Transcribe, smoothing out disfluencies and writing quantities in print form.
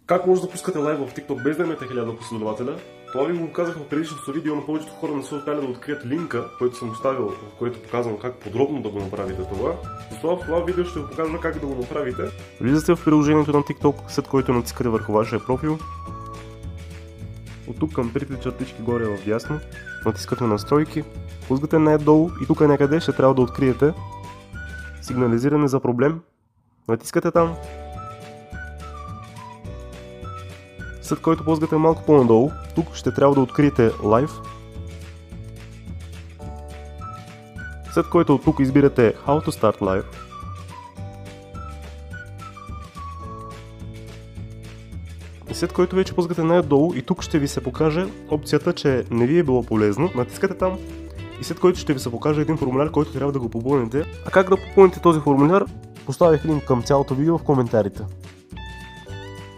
Как може да пускате лайв в TikTok без да имате 1000 последователя? Това ви го казах в предишното видео, но повечето хора не са успяли да открият линка, който съм оставил, в който показвам как подробно да го направите това. Затова в това видео ще ви покажа как да го направите. Влизате в приложението на TikTok, след което натискате върху вашия профил. От тук към трите чертички горе в дясно, натискате настройки, пускате най-долу и тук някъде ще трябва да откриете сигнализиране за проблем. Натискате там. След който пускате малко по-надолу, тук ще трябва да откриете Live. След което от тук избирате How to Start Live. И след което вече пускате най-долу и тук ще ви се покаже опцията, че не ви е било полезно. Натискате там и след което ще ви се покаже един формуляр, който трябва да го попълните. А как да попълните този формуляр? Поставих линк към цялото видео в коментарите.